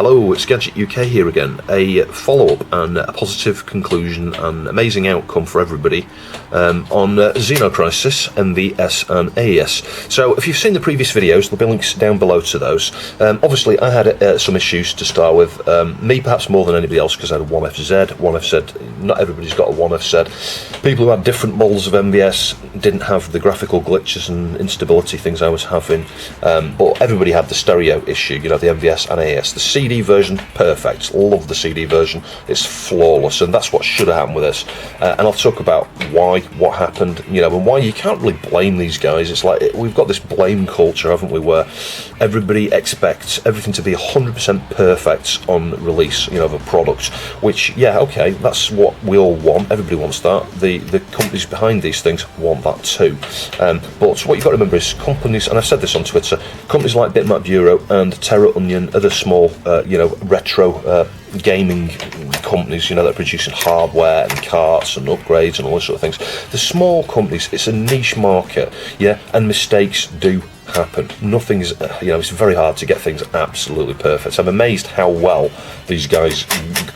Hello, it's Gadget UK here again. A follow-up and a positive conclusion and amazing outcome for everybody on Xeno Crisis, MVS and AES. So if you've seen the previous videos, there'll be links down below to those. Obviously I had some issues to start with, me perhaps more than anybody else because I had a 1FZ, not everybody's got a 1FZ. People who had different models of MVS didn't have the graphical glitches and instability things I was having, but everybody had the stereo issue, you know, the MVS and AES. The CD version, perfect. Love the CD version. It's flawless, and that's what should have happened with this. And I'll talk about why, what happened, you know, and why you can't really blame these guys. It's like we've got this blame culture, haven't we, where everybody expects everything to be 100% perfect on release, you know, of a product. Which, yeah, okay, that's what we all want. Everybody wants that. The companies behind these things want that too. But what you've got to remember is companies, and I've said this on Twitter, companies like Bitmap Bureau and Terra Onion, other small retro gaming companies, you know, that are producing hardware and carts and upgrades and all those sort of things. The small companies, it's a niche market, yeah, and mistakes do happen. Nothing's, it's very hard to get things absolutely perfect. So I'm amazed how well these guys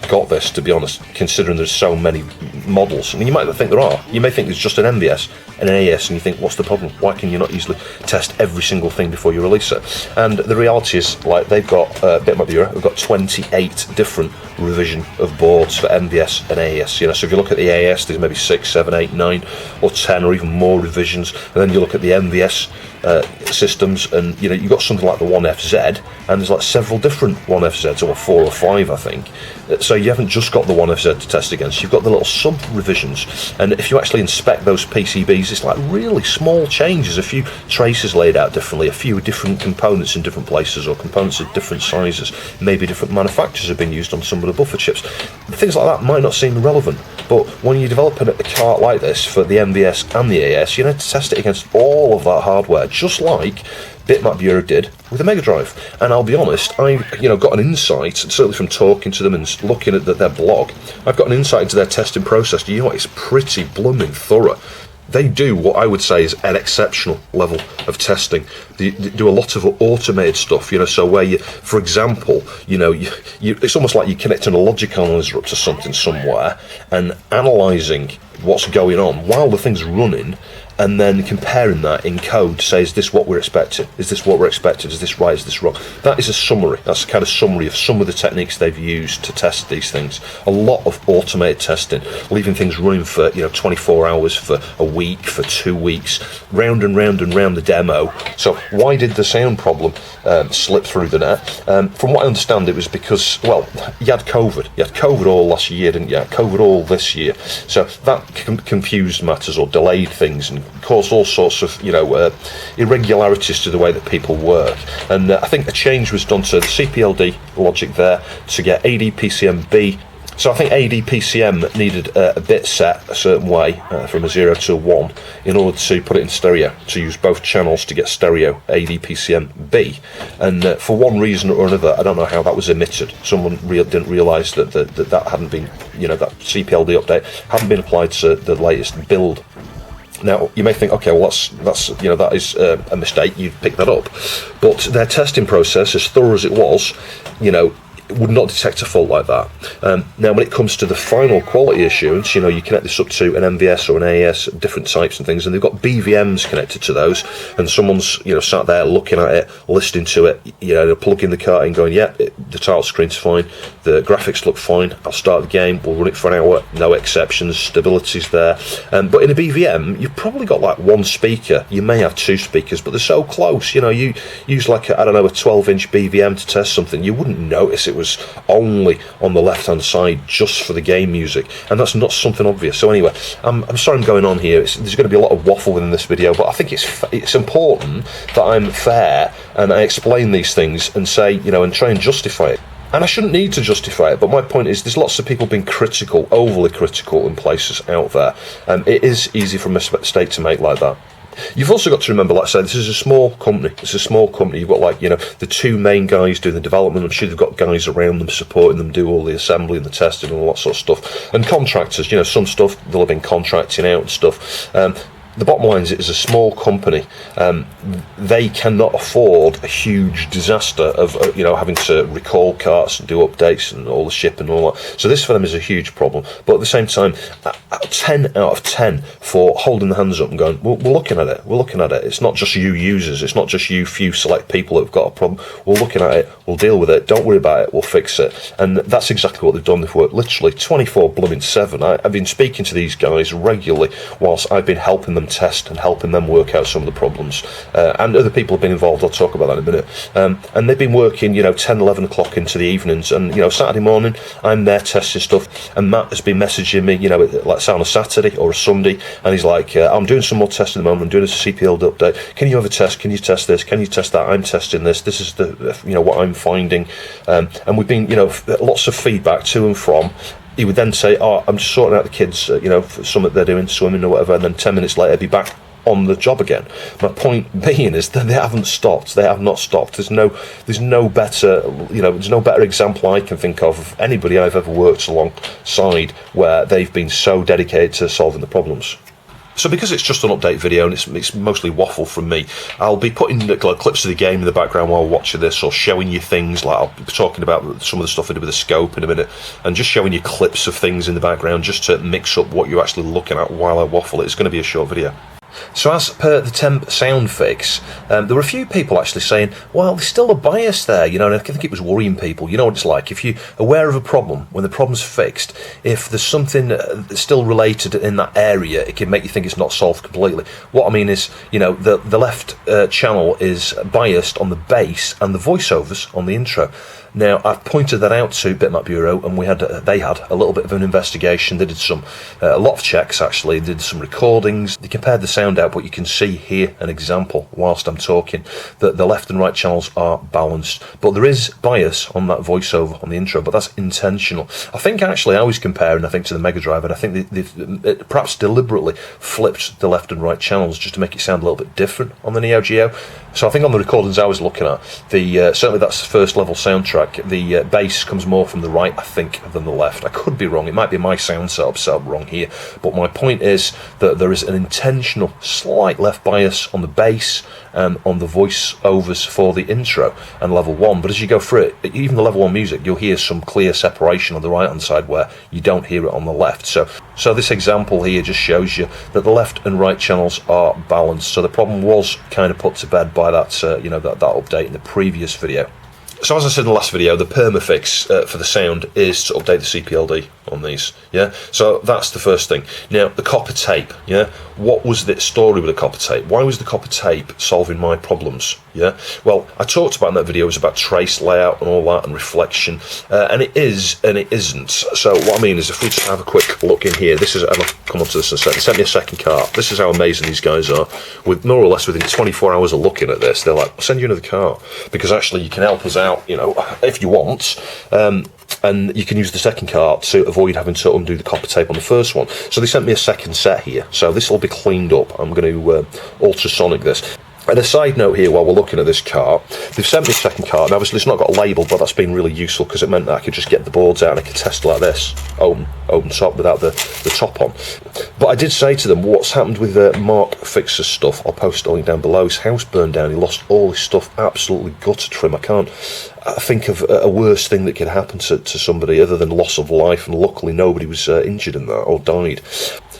got this, to be honest, considering there's so many models. I mean, you might think there are. You may think there's just an MVS and an AES, and you think, what's the problem? Why can you not easily test every single thing before you release it? And the reality is, like, they've got Bitmap Bureau, we've got 28 different revision of boards for MVS and AES. You know, so if you look at the AES, there's maybe 6, 7, 8, 9, or 10, or even more revisions. And then you look at the MVS systems, and you know, you've got something like the 1FZ, and there's like several different 1FZs, or 4 or 5, I think. So you haven't just got the 1FZ to test against, you've got the little sub revisions. And if you actually inspect those PCBs, it's like really small changes, a few traces laid out differently, a few different components in different places, or components of different sizes, maybe different manufacturers have been used on some of the buffer chips. Things like that might not seem relevant, but when you're developing a cart like this for the MVS and the AES, you need to test it against all of that hardware, just like Bitmap Bureau did with the Mega Drive. And I'll be honest, I got an insight, certainly from talking to them and looking at their blog, I've got an insight into their testing process. You know what, it's pretty blooming thorough. They do what I would say is an exceptional level of testing. They do a lot of automated stuff, you know, so where you, for example, it's almost like you're connecting a logic analyzer up to something somewhere and analysing what's going on while the thing's running, and then comparing that in code to say, is this what we're expecting? Is this what we're expecting? Is this right? Is this wrong? That is a summary. That's a kind of summary of some of the techniques they've used to test these things. A lot of automated testing, leaving things running for 24 hours, for a week, for 2 weeks, round and round and round the demo. So why did the sound problem slip through the net? From what I understand, it was because, well, you had COVID. You had COVID all last year, didn't you? COVID all this year. So that confused matters or delayed things and caused all sorts of irregularities to the way that people work. And I think a change was done to the CPLD logic there to get ADPCM-B. So I think ADPCM needed a bit set a certain way from a 0 to a 1 in order to put it in stereo, to use both channels to get stereo ADPCM-B. And for one reason or another, I don't know how that was omitted. Someone didn't realise that that hadn't been, that CPLD update hadn't been applied to the latest build. Now, you may think, okay, well, that is a mistake, you'd pick that up. But their testing process, as thorough as it was, would not detect a fault like that. Now, when it comes to the final quality assurance, you connect this up to an MVS or an AES, different types and things, and they've got BVMs connected to those, and someone's, sat there looking at it, listening to it, they're plugging the cart in, going, yeah, the title screen's fine, the graphics look fine, I'll start the game, we'll run it for an hour, no exceptions, stability's there. But in a BVM, you've probably got like one speaker, you may have 2 speakers, but they're so close, you use like a 12-inch BVM to test something, you wouldn't notice it was only on the left hand side just for the game music, and that's not something obvious. So anyway, I'm sorry I'm going on here, there's going to be a lot of waffle within this video, but I think it's important that I'm fair and I explain these things and say, and try and justify it. And I shouldn't need to justify it, but my point is there's lots of people being critical, overly critical in places out there, and it is easy for a mistake to make like that. You've also got to remember, like I said, this is a small company. It's a small company. You've got, like, the 2 main guys doing the development. I'm sure they've got guys around them supporting them, do all the assembly and the testing and all that sort of stuff. And contractors, some stuff they'll have been contracting out and stuff. the bottom line is, it is a small company. They cannot afford a huge disaster of having to recall carts and do updates and all the ship and all that. So this for them is a huge problem. But at the same time, 10 out of 10 for holding the hands up and going, we're looking at it. We're looking at it. It's not just you users. It's not just you few select people that have got a problem. We're looking at it. We'll deal with it. Don't worry about it. We'll fix it. And that's exactly what they've done. They've worked literally 24/7. I've been speaking to these guys regularly whilst I've been helping them test and helping them work out some of the problems, and other people have been involved. I'll talk about that in a minute. And they've been working 10, 11 o'clock into the evenings, and Saturday morning I'm there testing stuff, and Matt has been messaging me, like say on a Saturday or a Sunday, and he's like, I'm doing some more testing at the moment, I'm doing a CPLD update, can you have a test, can you test this, can you test that, I'm testing this is the what I'm finding, and we've been lots of feedback to and from. He would then say, I'm just sorting out the kids, for something they're doing, swimming or whatever, and then 10 minutes later be back on the job again. My point being is that they haven't stopped. They have not stopped. There's no better, there's no better example I can think of anybody I've ever worked alongside where they've been so dedicated to solving the problems. So because it's just an update video and it's mostly waffle from me, I'll be putting clips of the game in the background while watching this, or showing you things, like I'll be talking about some of the stuff I did with the scope in a minute, and just showing you clips of things in the background just to mix up what you're actually looking at while I waffle. It's going to be a short video. So as per the temp sound fix, there were a few people actually saying, well, there's still a bias there, and I think it was worrying people. You know what it's like, if you're aware of a problem, when the problem's fixed, if there's something that's still related in that area, it can make you think it's not solved completely. What I mean is, the left channel is biased on the bass and the voiceovers on the intro. Now, I've pointed that out to Bitmap Bureau, and they had a little bit of an investigation. They did a lot of checks, actually. They did some recordings. They compared the sound out, but you can see here an example whilst I'm talking that the left and right channels are balanced. But there is bias on that voiceover on the intro, but that's intentional. I think actually I was comparing, to the Mega Drive, and I think they've perhaps deliberately flipped the left and right channels just to make it sound a little bit different on the Neo Geo. So I think on the recordings I was looking at, certainly that's the first level soundtrack. The bass comes more from the right, I think, than the left. I could be wrong. It might be my sound setup set up wrong here. But my point is that there is an intentional slight left bias on the bass and on the voiceovers for the intro and level 1. But as you go through it, even the level 1 music, you'll hear some clear separation on the right hand side where you don't hear it on the left. So this example here just shows you that the left and right channels are balanced. So the problem was kind of put to bed by that that update in the previous video. So as I said in the last video, the perma fix for the sound is to update the CPLD on these, yeah? So that's the first thing. Now, the copper tape, yeah? What was the story with the copper tape? Why was the copper tape solving my problems, yeah? Well, I talked about in that video, it was about trace layout and all that and reflection, and it is and it isn't. So what I mean is, if we just have a quick look in here, this is, and I'll come on to this in a second, they sent me a second cart. This is how amazing these guys are. With more or less within 24 hours of looking at this, they're like, I'll send you another cart, because actually you can help us out, if you want, and you can use the second cart to avoid having to undo the copper tape on the first one. So they sent me a second set here, so this will be cleaned up. I'm going to ultrasonic this. And a side note here, while we're looking at this cart, they've sent me a second cart, and obviously it's not got a label, but that's been really useful because it meant that I could just get the boards out and I could test like this, open top without the top on. But I did say to them, what's happened with Mark Fixer's stuff, I'll post a link down below, his house burned down, he lost all his stuff, absolutely gutted for him. I can't think of a worse thing that could happen to somebody other than loss of life, and luckily nobody was injured in that or died.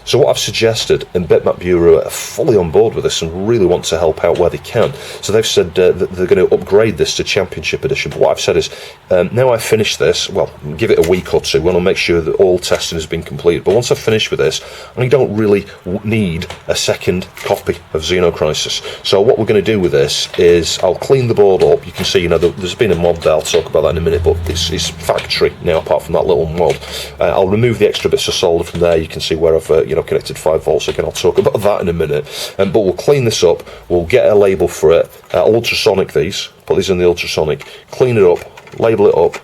So what I've suggested, and Bitmap Bureau are fully on board with this and really want to help out where they can. So they've said that they're going to upgrade this to Championship Edition. But what I've said is, now I've finished this, well, give it a week or two, and I'll make sure that all testing has been completed. But once I've finished with this, I don't really need a second copy of Xeno Crisis. So what we're going to do with this is, I'll clean the board up. You can see, there's been a mod there, I'll talk about that in a minute, but it's factory now, apart from that little mod. I'll remove the extra bits of solder from there. You can see where I've, connected 5 volts again. I'll talk about that in a minute. But we'll clean this up. We'll get a label for it. Ultrasonic these. Put these in the ultrasonic. Clean it up. Label it up.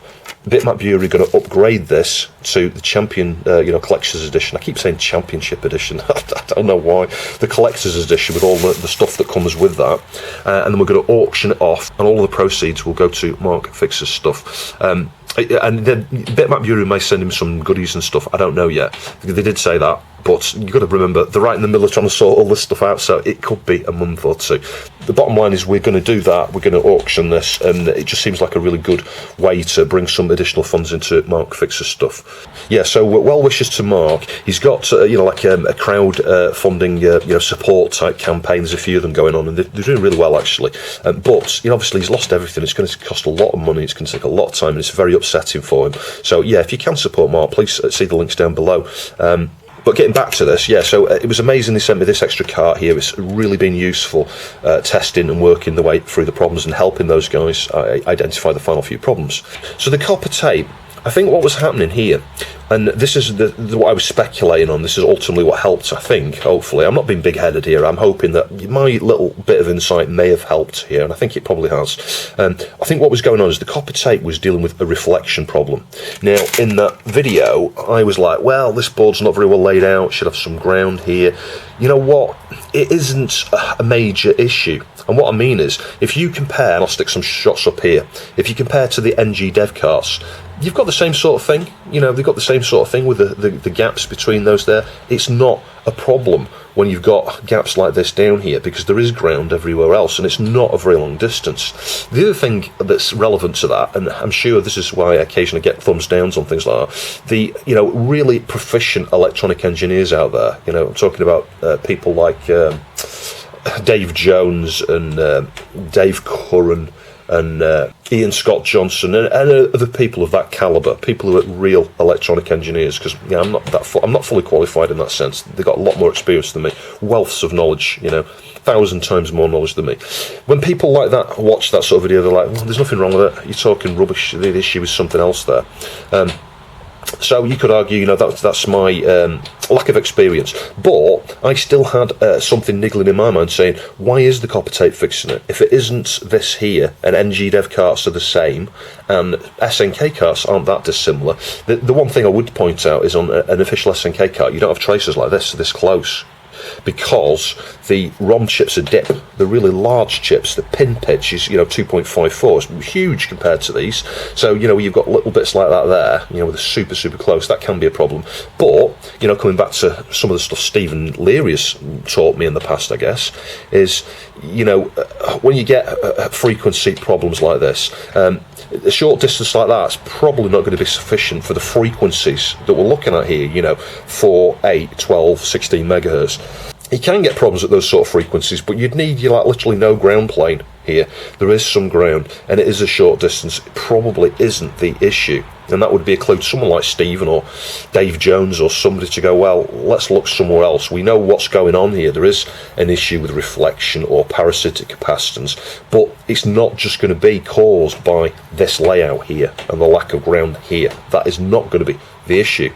Bitmap Bureau are going to upgrade this to the Champion, Collector's Edition. I keep saying Championship Edition. I don't know why. The Collector's Edition with all the stuff that comes with that. And then we're going to auction it off, and all of the proceeds will go to Mark Fixer's stuff. And then Bitmap Bureau may send him some goodies and stuff. I don't know yet. They did say that. But you've got to remember, they're right in the middle of trying to sort all this stuff out, so it could be a month or two. The bottom line is we're going to do that, we're going to auction this, and it just seems like a really good way to bring some additional funds into Mark Fixer's stuff. Yeah, so well wishes to Mark. He's got, like a crowd funding, support type campaign. There's a few of them going on, and they're doing really well, actually. But, obviously he's lost everything. It's going to cost a lot of money, it's going to take a lot of time, and it's very upsetting for him. So, yeah, if you can support Mark, please see the links down below. But getting back to this, yeah, so it was amazing they sent me this extra cart here. It's really been useful testing and working the way through the problems and helping those guys identify the final few problems. So the copper tape, I think what was happening here, and this is what I was speculating on, this is ultimately what helped, I think, hopefully. I'm not being big-headed here, I'm hoping that my little bit of insight may have helped here, and I think it probably has. I think what was going on is the copper tape was dealing with a reflection problem. Now, in that video, I was like, well, this board's not very well laid out, should have some ground here. You know what? It isn't a major issue. And what I mean is, if you compare, and I'll stick some shots up here, if you compare to the NG dev carts, you've got the same sort of thing. They've got the same sort of thing with the gaps between those there. It's not a problem when you've got gaps like this down here, because there is ground everywhere else, and it's not a very long distance. The other thing that's relevant to that, and I'm sure this is why I occasionally get thumbs downs on things like that, the really proficient electronic engineers out there, I'm talking about people like Dave Jones and Dave Curran and Ian Scott Johnson and other people of that calibre, people who are real electronic engineers, because I'm not fully qualified in that sense. They've got a lot more experience than me, wealths of knowledge, 1,000 times more knowledge than me. When people like that watch that sort of video, they're like, well, there's nothing wrong with it, you're talking rubbish, the issue is something else there. So you could argue, that's my lack of experience, but I still had something niggling in my mind saying, why is the copper tape fixing it? If it isn't this here, and NG dev carts are the same, and SNK carts aren't that dissimilar, the one thing I would point out is on an official SNK cart, you don't have tracers like this close, because the ROM chips are dip. The really large chips, the pin pitch is 2.54. It's huge compared to these. So you've got little bits like that there. With a super close, that can be a problem. But coming back to some of the stuff Stephen Leary has taught me in the past, I guess, is when you get frequency problems like this, a short distance like that's probably not going to be sufficient for the frequencies that we're looking at here, 4, 8, 12, 16 megahertz. You can get problems at those sort of frequencies, but you'd need literally no ground plane here. There is some ground, and it is a short distance. It probably isn't the issue, and that would be a clue to someone like Stephen or Dave Jones or somebody to go, well, let's look somewhere else. We know what's going on here. There is an issue with reflection or parasitic capacitance, but it's not just going to be caused by this layout here and the lack of ground here. That is not going to be the issue.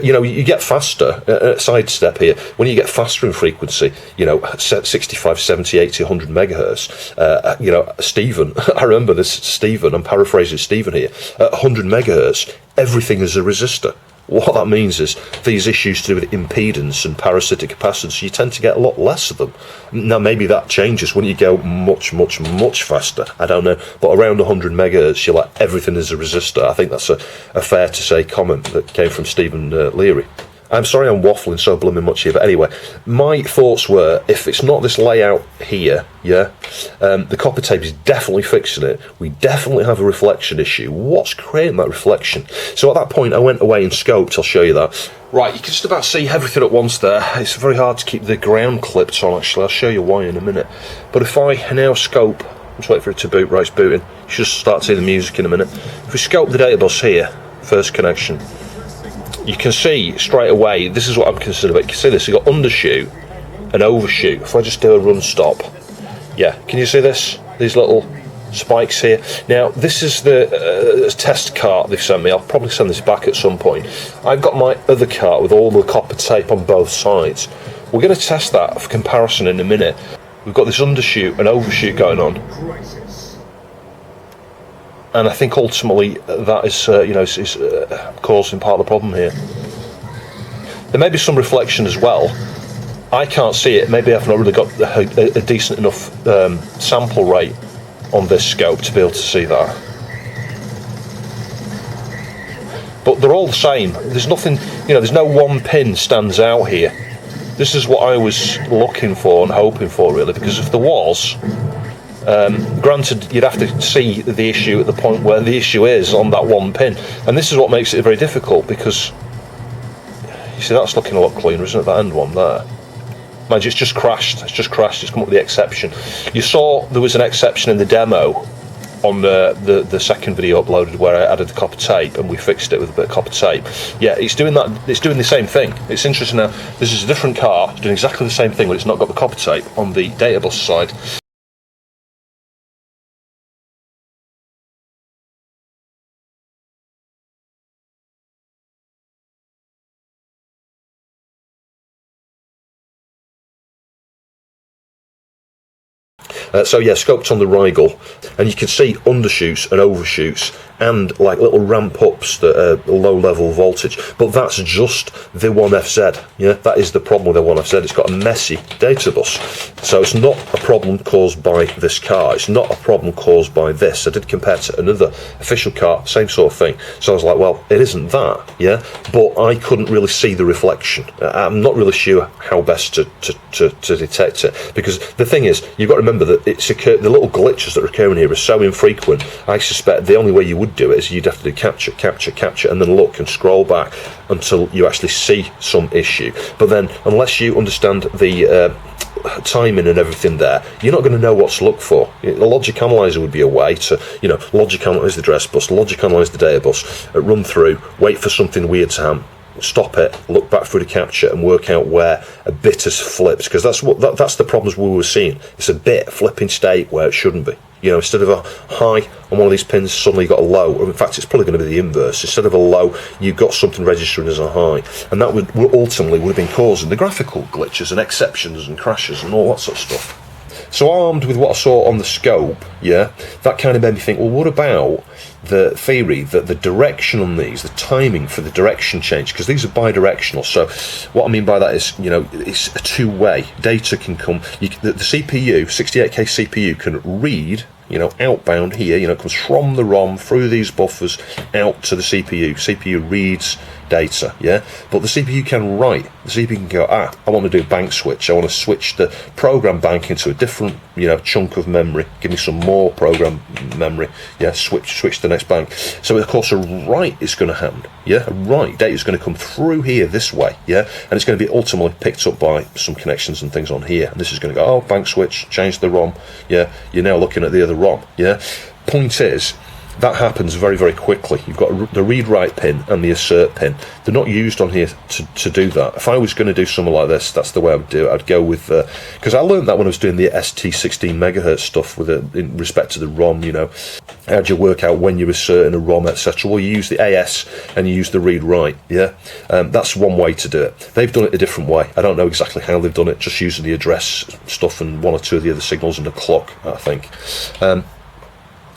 You get faster, sidestep here, when you get faster in frequency, 65, 70, 80, 100 megahertz, Stephen, I remember this, Stephen, I'm paraphrasing Stephen here, at 100 megahertz, everything is a resistor. What that means is these issues to do with impedance and parasitic capacitance, you tend to get a lot less of them. Now maybe that changes when you go much faster, I don't know, but around 100 megahertz you're like everything is a resistor. I think that's a fair to say comment that came from Stephen Leary. I'm sorry I'm waffling so blooming much here, but anyway, my thoughts were, if it's not this layout here, the copper tape is definitely fixing it. We definitely have a reflection issue. What's creating that reflection? So at that point I went away and scoped, I'll show you that. Right, you can just about see everything at once there. It's very hard to keep the ground clipped on actually, I'll show you why in a minute. But if I now scope, just wait for it to boot, right, it's booting. You should start seeing the music in a minute. If we scope the data bus here, first connection, you can see straight away, this is what I'm considering, you can see this, you've got undershoot and overshoot. If I just do a run stop, yeah, can you see this? These little spikes here. Now, this is the test cart they've sent me. I'll probably send this back at some point. I've got my other cart with all the copper tape on both sides. We're going to test that for comparison in a minute. We've got this undershoot and overshoot going on. And I think ultimately that is, is causing part of the problem here. There may be some reflection as well. I can't see it. Maybe I've not really got a decent enough sample rate on this scope to be able to see that. but they're all the same. There's nothing, there's no one pin stands out here. This is what I was looking for and hoping for, really, because if there was, granted, you'd have to see the issue at the point where the issue is on that one pin, and this is what makes it very difficult, because you see that's looking a lot cleaner, isn't it, that end one there? Mind you, it's just crashed, it's come up with the exception. You saw there was an exception in the demo on the second video uploaded where I added the copper tape and we fixed it with a bit of copper tape. Yeah, it's doing that. It's doing the same thing. It's interesting now. This is a different car. It's doing exactly the same thing, but it's not got the copper tape on the data bus side. So yeah, scoped on the Rigel, and you can see undershoots and overshoots and like little ramp ups that are low level voltage, but that's just the 1FZ. Yeah, that is the problem with the 1FZ. It's got a messy data bus, so it's not a problem caused by this car, it's not a problem caused by this. I did compare to another official car, same sort of thing, so I was like, well, it isn't that, yeah, but I couldn't really see the reflection. I'm not really sure how best to detect it, because the thing is, you've got to remember that the little glitches that are occurring here are so infrequent. I suspect the only way you would do it is you'd have to do capture, and then look and scroll back until you actually see some issue. But then, unless you understand the timing and everything there, you're not going to know what to look for. The logic analyzer would be a way to, logic analyze the address bus, logic analyze the data bus, run through, wait for something weird to happen, stop it, look back through the capture and work out where a bit has flipped, because that's the problems we were seeing. It's a bit flipping state where it shouldn't be. Instead of a high on one of these pins, suddenly you got a low, or in fact it's probably going to be the inverse. Instead of a low, you've got something registering as a high, and that would ultimately have been causing the graphical glitches and exceptions and crashes and all that sort of stuff. So armed with what I saw on the scope, yeah, that kind of made me think, well, what about the theory that the direction on these, the timing for the direction change, because these are bi-directional. So what I mean by that is, it's a two-way. Data can come, the CPU, 68K CPU can read, outbound here, it comes from the ROM through these buffers out to the CPU. CPU reads data, yeah, but the CPU can write. The CPU can go, I want to do a bank switch. I want to switch the program bank into a different, chunk of memory. Give me some more program memory. Yeah, switch to the next bank. So of course a write is going to happen. Yeah, a write data is going to come through here this way. Yeah, and it's going to be ultimately picked up by some connections and things on here. And this is going to go, bank switch, change the ROM. Yeah, you're now looking at the other ROM. Yeah, point is, that happens very, very quickly. You've got the read-write pin and the assert pin. They're not used on here to do that. If I was going to do something like this, that's the way I would do it. I'd go with, because I learned that when I was doing the ST16 megahertz stuff in respect to the ROM, how'd you work out when you're asserting a ROM, etc. Well, you use the AS and you use the read-write, yeah? That's one way to do it. They've done it a different way. I don't know exactly how they've done it, just using the address stuff and one or two of the other signals and the clock, I think.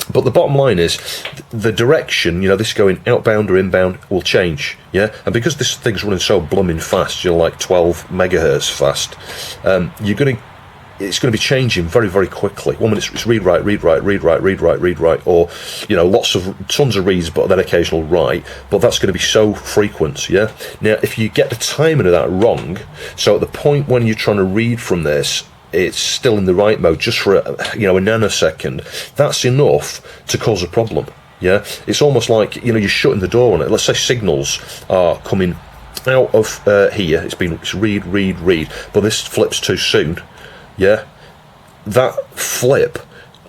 But the bottom line is, the direction, this going outbound or inbound will change, yeah? And because this thing's running so blooming fast, like 12 megahertz fast, it's going to be changing very, very quickly. 1 minute it's read write, or tons of reads, but then occasional write. But that's going to be so frequent, yeah. Now, if you get the timing of that wrong, so at the point when you're trying to read from this, it's still in the write mode just for a nanosecond, that's enough to cause a problem. Yeah, it's almost like you're shutting the door on it. Let's say signals are coming out of here. It's read, but this flips too soon. Yeah, that flip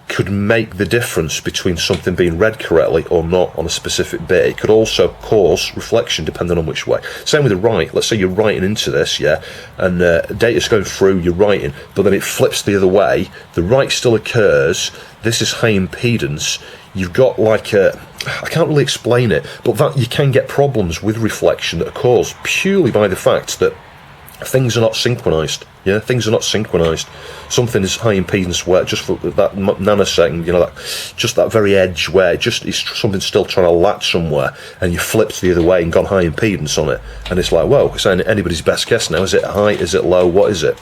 could make the difference between something being read correctly or not on a specific bit. It could also cause reflection depending on which way. Same with the write. Let's say you're writing into this, yeah, and data's going through, you're writing, but then it flips the other way. The write still occurs. This is high impedance. You've got I can't really explain it, but that you can get problems with reflection that are caused purely by the fact that things are not synchronized. Yeah, things are not synchronized. Something is high impedance where just for that nanosecond, that very edge where something's still trying to latch somewhere, and you flipped the other way and gone high impedance on it, and it's like, whoa, it's anybody's best guess now. Is it high? Is it low? What is it?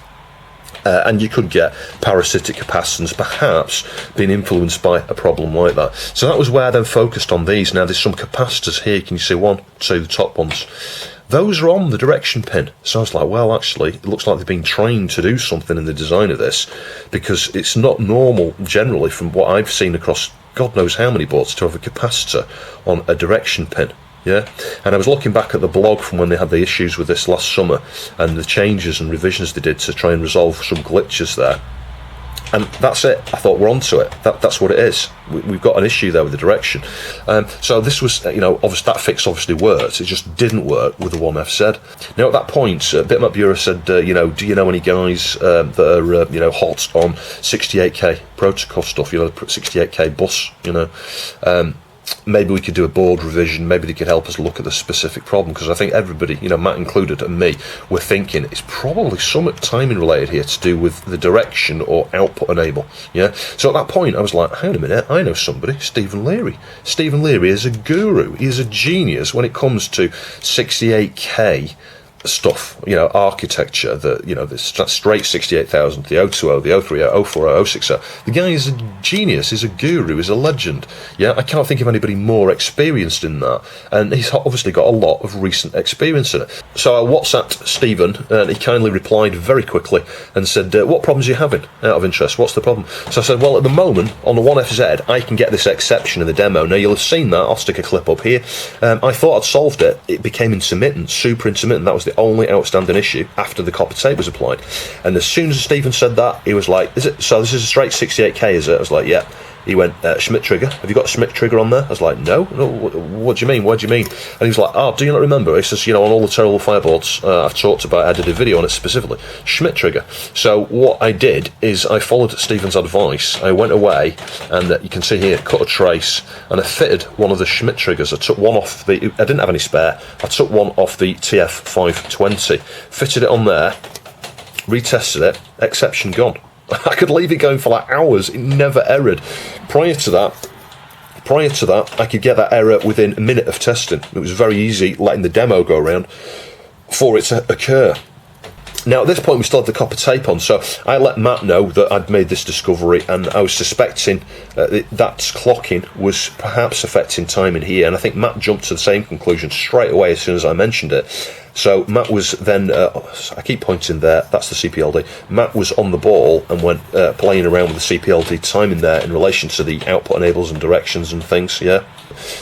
And you could get parasitic capacitance perhaps being influenced by a problem like that. So that was where I then focused on these. Now there's some capacitors here, can you see one, two, the top ones? Those are on the direction pin. So I was like, well, actually, it looks like they've been trained to do something in the design of this, because it's not normal generally from what I've seen across God knows how many boards to have a capacitor on a direction pin. Yeah, and I was looking back at the blog from when they had the issues with this last summer and the changes and revisions they did to try and resolve some glitches there. And that's it. I thought, we're onto it. That's what it is. We've got an issue there with the direction. So this was, obviously that fix obviously worked. It just didn't work with the 1FZ. Now at that point, Bitmap Bureau said, do you know any guys that are, hot on 68K protocol stuff? 68K bus. Maybe we could do a board revision. Maybe they could help us look at the specific problem, because I think everybody, Matt included and me, were thinking it's probably somewhat timing related here to do with the direction or output enable. Yeah. So at that point I was like, hang on a minute, I know somebody, Stephen Leary. Stephen Leary is a guru. He is a genius when it comes to 68K stuff, architecture, the straight 68,000, the 020, the 030, 040, 060. The guy is a genius, he's a guru, he's a legend. Yeah, I can't think of anybody more experienced in that, and he's obviously got a lot of recent experience in it. So I WhatsApped Stephen, and he kindly replied very quickly and said, what problems are you having, out of interest? What's the problem? So I said, well, at the moment, on the 1FZ, I can get this exception in the demo. Now, you'll have seen that. I'll stick a clip up here. I thought I'd solved it. It became intermittent, super intermittent. That was the only outstanding issue after the copper tape was applied. And as soon as Stephen said that, he was like, is it? So this is a straight 68K, is it? I was like, yeah. He went, Schmidt trigger. Have you got a Schmidt trigger on there? I was like, no. What do you mean? What do you mean? And he was like, oh, do you not remember? He says, on all the terrible fireboards I've talked about, I did a video on it specifically. Schmidt trigger. So what I did is I followed Stephen's advice. I went away, and you can see here, cut a trace, and I fitted one of the Schmidt triggers. I took one off I didn't have any spare. I took one off the TF520, fitted it on there, retested it, exception gone. I could leave it going for like hours, it never errored. Prior to that, I could get that error within a minute of testing. It was very easy letting the demo go around for it to occur. Now at this point we still had the copper tape on, so I let Matt know that I'd made this discovery, and I was suspecting that clocking was perhaps affecting timing here, and I think Matt jumped to the same conclusion straight away as soon as I mentioned it. So Matt was then, I keep pointing there, that's the CPLD. Matt was on the ball and went playing around with the CPLD timing there in relation to the output enables and directions and things, yeah.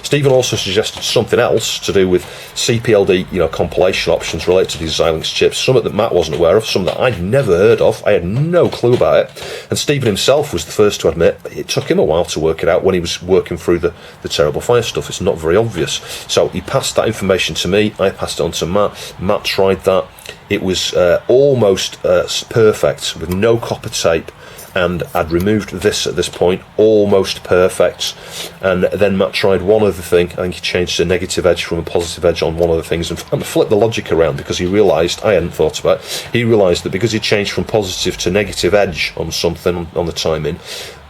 Stephen also suggested something else to do with CPLD, compilation options related to these Xilinx chips, something that Matt wasn't aware of, something that I'd never heard of. I had no clue about it. And Stephen himself was the first to admit it took him a while to work it out when he was working through the terrible fire stuff. It's not very obvious. So he passed that information to me, I passed it on to Matt. Matt tried that. It was almost perfect with no copper tape, and I'd removed this at this point, almost perfect. And then Matt tried one other thing. I think he changed the negative edge from a positive edge on one of the things and flipped the logic around, because he realised, I hadn't thought about it, he realised that because he changed from positive to negative edge on something, on the timing,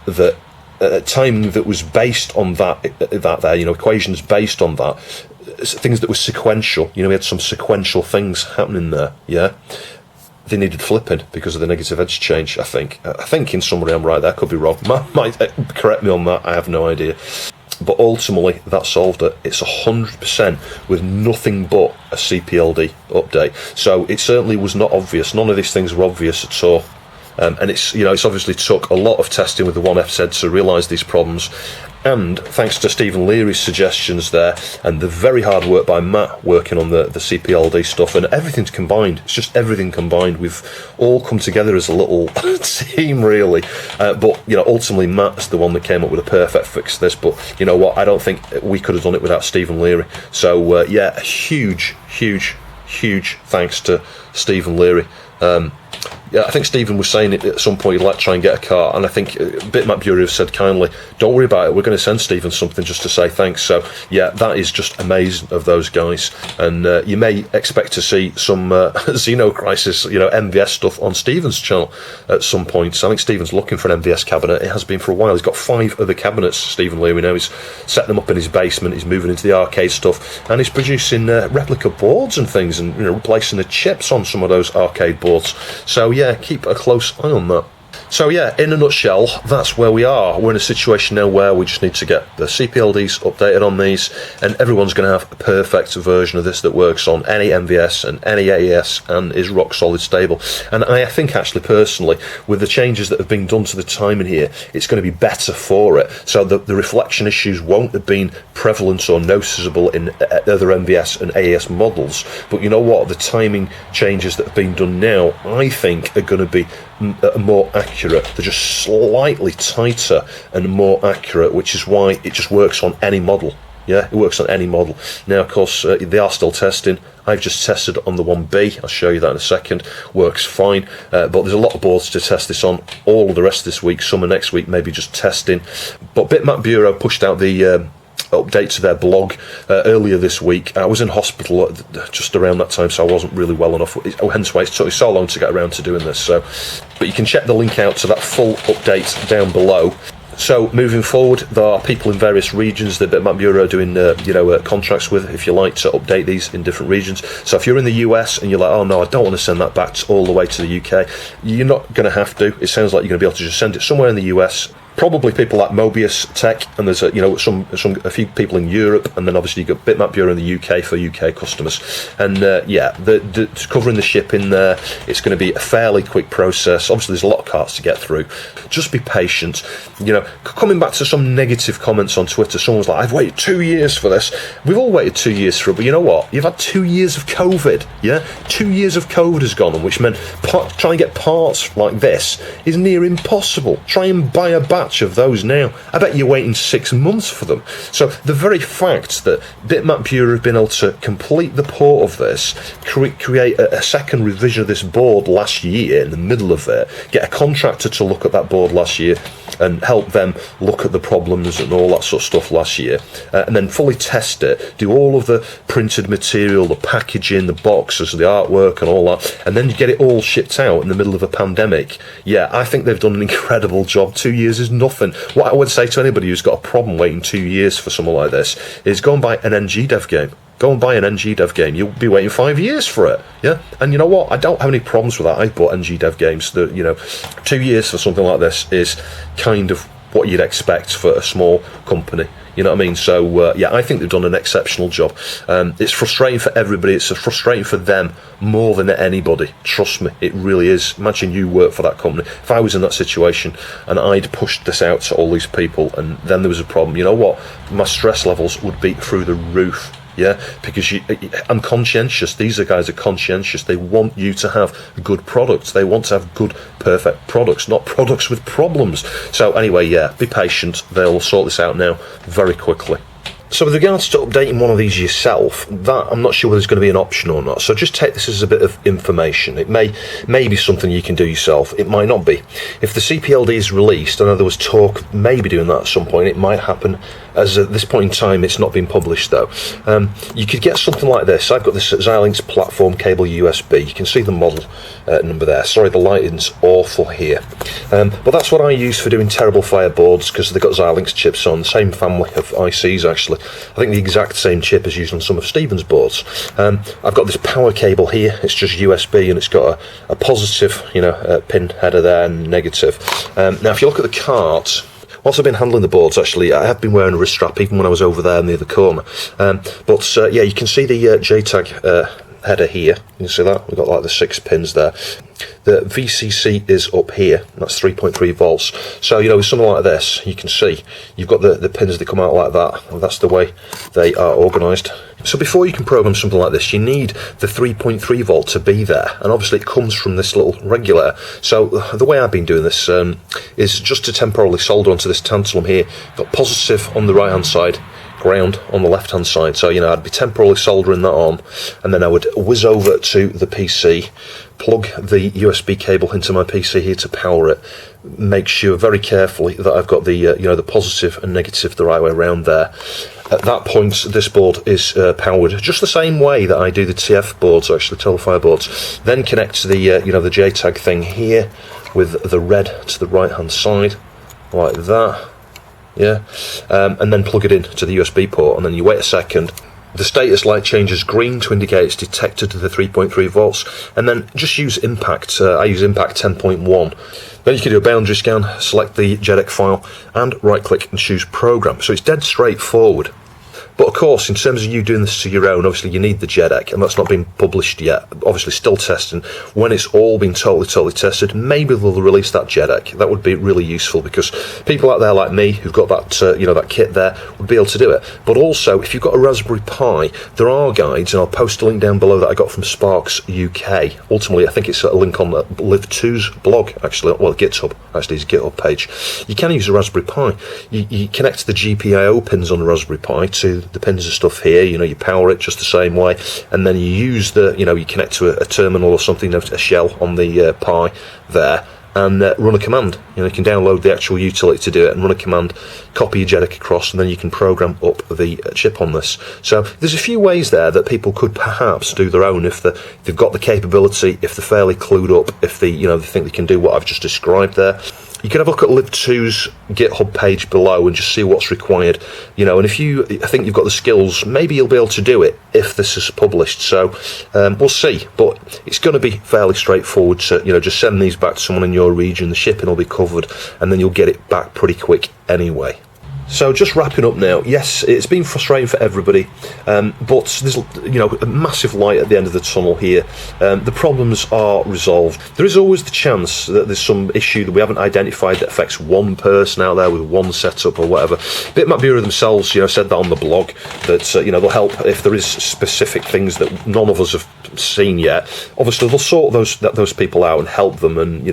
that timing that was based on that equations based on that, things that were sequential, we had some sequential things happening there, yeah. They needed flipping because of the negative edge change, I think. In summary I'm right there, could be wrong. Might correct me on that, I have no idea. But ultimately, that solved it. It's 100% with nothing but a CPLD update. So it certainly was not obvious. None of these things were obvious at all. And it's obviously took a lot of testing with the 1FZ to realise these problems. And thanks to Stephen Leary's suggestions there, and the very hard work by Matt working on the CPLD stuff, and everything's combined. It's just everything combined. We've all come together as a little team, really. But ultimately, Matt's the one that came up with a perfect fix to this. But you know what? I don't think we could have done it without Stephen Leary. So a huge thanks to Stephen Leary. I think Stephen was saying it at some point he'd like to try and get a car, and I think Bitmap Bureau said kindly, don't worry about it, we're going to send Stephen something just to say thanks. So yeah, that is just amazing of those guys, and you may expect to see some Xeno Crisis, MVS stuff on Stephen's channel at some point. So I think Stephen's looking for an MVS cabinet. It has been for a while. He's got 5 other cabinets, Stephen Leary now. He's setting them up in his basement, he's moving into the arcade stuff, and he's producing replica boards and things, and replacing the chips on some of those arcade boards. So yeah, yeah, keep a close eye on that. So yeah, in a nutshell, that's where we are. We're in a situation now where we just need to get the CPLDs updated on these, and everyone's going to have a perfect version of this that works on any MVS and any AES and is rock solid stable. And I think actually personally, with the changes that have been done to the timing here, it's going to be better for it. So the reflection issues won't have been prevalent or noticeable in other MVS and AES models. But you know what? The timing changes that have been done now, I think, are going to be more accurate. They're just slightly tighter and more accurate, which is why it just works on any model. Yeah, it works on any model. Now, of course, they are still testing. I've just tested on the 1B. I'll show you that in a second. Works fine. But there's a lot of boards to test this on. All of the rest of this week, some of next week, maybe just testing. But Bitmap Bureau pushed out the update to their blog earlier this week. I was in hospital just around that time, so I wasn't really well enough, hence why it took me so long to get around to doing this. So, but you can check the link out to that full update down below. So moving forward, there are people in various regions that Bitmap Bureau are doing contracts with, if you like, to update these in different regions. So if you're in the US and you're like, oh no, I don't want to send that back all the way to the UK, you're not going to have to. It sounds like you're going to be able to just send it somewhere in the US. Probably people like Mobius Tech, and there's a few people in Europe, and then obviously you've got Bitmap Bureau in the UK for UK customers. And yeah, covering the shipping there, it's going to be a fairly quick process. Obviously, there's a lot of carts to get through. Just be patient. Coming back to some negative comments on Twitter, someone's like, "I've waited 2 years for this." We've all waited 2 years for it, but you know what? You've had 2 years of COVID. Yeah, 2 years of COVID has gone on, which meant trying to get parts like this is near impossible. Try and buy a batch of those now. I bet you're waiting 6 months for them. So the very fact that Bitmap Bureau have been able to complete the port of this, create a second revision of this board last year in the middle of it, get a contractor to look at that board last year and help them look at the problems and all that sort of stuff last year, and then fully test it, do all of the printed material, the packaging, the boxes, the artwork and all that, and then you get it all shipped out in the middle of a pandemic. Yeah, I think they've done an incredible job. 2 years is nothing. What I would say to anybody who's got a problem waiting 2 years for something like this is go and buy an NG Dev game. Go and buy an NG Dev game. You'll be waiting 5 years for it. Yeah, and you know what? I don't have any problems with that. I've bought NG Dev games. 2 years for something like this is kind of what you'd expect for a small company. You know what I mean? So, yeah, I think they've done an exceptional job. It's frustrating for everybody. It's frustrating for them more than anybody. Trust me, it really is. Imagine you work for that company. If I was in that situation and I'd pushed this out to all these people and then there was a problem, you know what? My stress levels would be through the roof. Yeah, because I'm conscientious. These guys are conscientious. They want you to have good products. They want to have good, perfect products, not products with problems. So anyway, yeah, be patient. They'll sort this out now very quickly. So with regards to updating one of these yourself, that I'm not sure whether it's going to be an option or not. So just take this as a bit of information. It may be something you can do yourself. It might not be. If the CPLD is released, I know there was talk maybe doing that at some point. It might happen. As at this point in time, it's not been published though. You could get something like this. I've got this Xilinx platform cable USB. You can see the model number there. Sorry, the lighting's awful here. But that's what I use for doing terrible fireboards because they've got Xilinx chips on. Same family of ICs actually. I think the exact same chip is used on some of Stephen's boards. I've got this power cable here. It's just USB and it's got a positive, pin header there and negative. Now, if you look at the cart. Whilst I've been handling the boards, actually, I have been wearing a wrist strap even when I was over there in the other corner. Yeah, you can see the JTAG header here. You can see that? We've got like the 6 pins there. The VCC is up here. That's 3.3 volts. So, with something like this, you can see you've got the pins that come out like that. And that's the way they are organised. So before you can program something like this, you need the 3.3 volt to be there. And obviously it comes from this little regulator. So the way I've been doing this is just to temporarily solder onto this tantalum here. Got positive on the right hand side, ground on the left hand side. So I'd be temporarily soldering that on, and then I would whiz over to the PC, plug the USB cable into my PC here to power it. Make sure very carefully that I've got the the positive and negative the right way around there. At that point, this board is powered just the same way that I do the TF boards, actually Telefire boards. Then connect to the the JTAG thing here with the red to the right hand side, like that. Yeah, and then plug it in to the USB port, and then you wait a second, The status light changes green to indicate it's detected to the 3.3 volts, and then just use impact. I use impact 10.1. Then you can do a boundary scan, select the JTAG file, and right-click and choose program. So it's dead straightforward. But of course, in terms of you doing this to your own, obviously you need the JTAG, and that's not been published yet. Obviously still testing. When it's all been totally tested, maybe they'll release that JTAG. That would be really useful, because people out there like me who've got that that kit there would be able to do it. But also, if you've got a Raspberry Pi, there are guides, and I'll post a link down below that I got from Sparks UK. Ultimately, I think it's a link on Live2's blog, actually, well, GitHub, actually, it's a GitHub page. You can use a Raspberry Pi. You connect the GPIO pins on the Raspberry Pi to the pins and stuff here, you power it just the same way, and then you use you connect to a terminal or something, a shell on the Pi there, and run a command. You can download the actual utility to do it and run a command, copy your JTAG across, and then you can program up the chip on this. So there's a few ways there that people could perhaps do their own if they've got the capability, if they're fairly clued up, if they think they can do what I've just described there. You can have a look at Live2's GitHub page below and just see what's required, and if you think you've got the skills, maybe you'll be able to do it if this is published. So we'll see, but it's going to be fairly straightforward to, just send these back to someone in your region, the shipping will be covered, and then you'll get it back pretty quick anyway. So just wrapping up now, yes, it's been frustrating for everybody, but there's a massive light at the end of the tunnel here. The problems are resolved. There is always the chance that there's some issue that we haven't identified that affects one person out there with one setup or whatever. Bitmap Bureau themselves, said that on the blog, that they'll help if there is specific things that none of us have seen yet. Obviously, they'll sort those people out and help them, and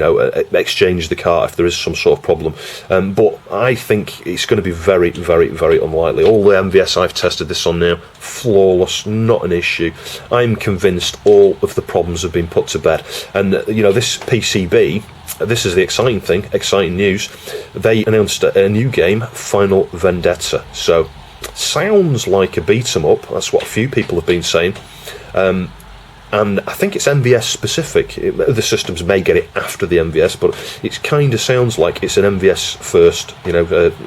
exchange the car if there is some sort of problem. But I think it's going to be very, very, very unlikely. All the MVS I've tested this on now, flawless, not an issue. I'm convinced all of the problems have been put to bed. And this PCB, this is the exciting news. They announced a new game, Final Vendetta. So sounds like a beat 'em up. That's what a few people have been saying. And I think it's MVS specific. The systems may get it after the MVS, but it kind of sounds like it's an MVS first,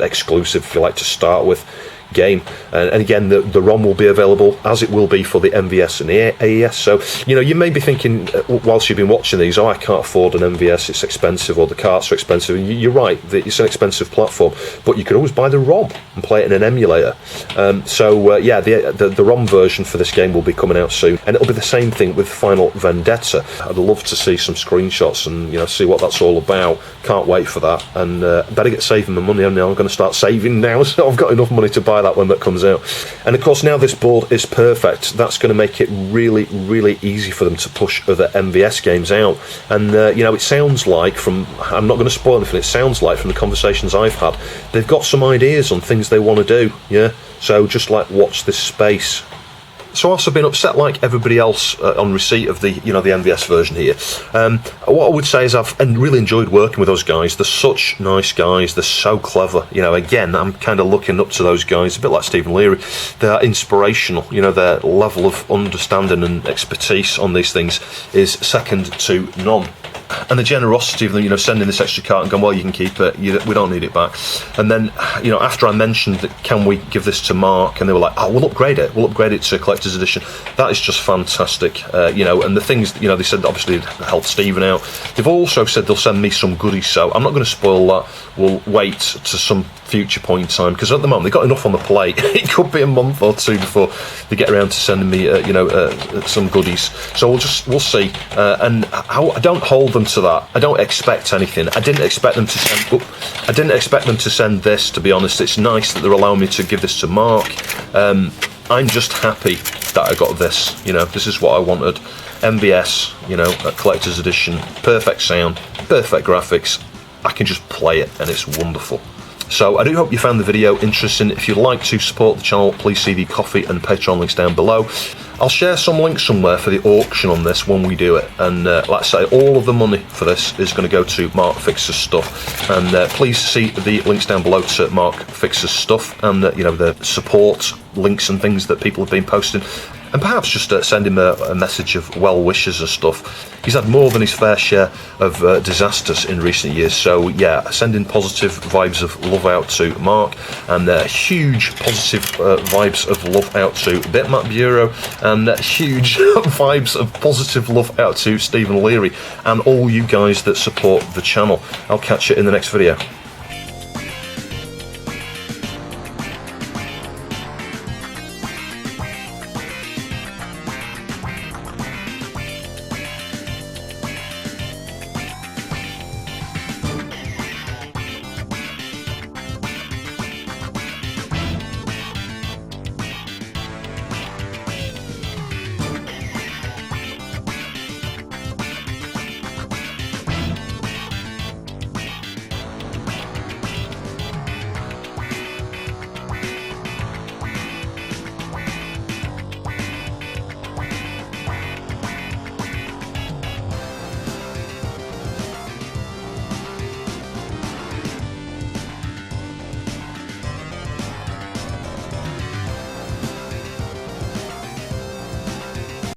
exclusive, if you like, to start with game. And again, the ROM will be available, as it will be for the MVS and the AES. So, you may be thinking, whilst you've been watching these, I can't afford an MVS, it's expensive, or the carts are expensive. And you're right, it's an expensive platform, but you could always buy the ROM and play it in an emulator. The ROM version for this game will be coming out soon, and it'll be the same thing with Final Vendetta. I'd love to see some screenshots and see what that's all about. Can't wait for that, and better get saving my money. I'm going to start saving now, so I've got enough money to buy that when that comes out. And of course, now this board is perfect. That's going to make it really, really easy for them to push other MVS games out. And it sounds like, I'm not going to spoil anything, it sounds like from the conversations I've had, they've got some ideas on things they want to do. So just watch this space. So I've also been upset like everybody else on receipt of the the MVS version here. What I would say is I've really enjoyed working with those guys. They're such nice guys. They're so clever. Again, I'm kind of looking up to those guys, a bit like Stephen Leary. They're inspirational. Their level of understanding and expertise on these things is second to none. And the generosity of them, sending this extra cart and going, well, you can keep it, we don't need it back. And then, after I mentioned that, can we give this to Mark? And they were like, oh, we'll upgrade it to a collector's edition. That is just fantastic. And the things, they said obviously help Stephen out. They've also said they'll send me some goodies, so I'm not going to spoil that. We'll wait to some future point in time, because at the moment they've got enough on the plate. It could be a month or two before they get around to sending me some goodies, so we'll see. And I don't hold them to that. I don't expect anything. I didn't expect them to send this, to be honest. It's nice that they're allowing me to give this to Mark. I'm just happy that I got this. This is what I wanted. MVS, a collector's edition, perfect sound, perfect graphics. I can just play it and it's wonderful. So I do hope you found the video interesting. If you'd like to support the channel, please see the Ko-fi and Patreon links down below. I'll share some links somewhere for the auction on this when we do it, and like I say, all of the money for this is going to go to Mark Fixer's stuff, and please see the links down below to Mark Fixer's stuff and the support links and things that people have been posting. and perhaps just send him a message of well wishes and stuff. He's had more than his fair share of disasters in recent years, so yeah, sending positive vibes of love out to Mark, and huge positive vibes of love out to Bitmap Bureau, and huge vibes of positive love out to Stephen Leary and all you guys that support the channel. I'll catch you in the next video.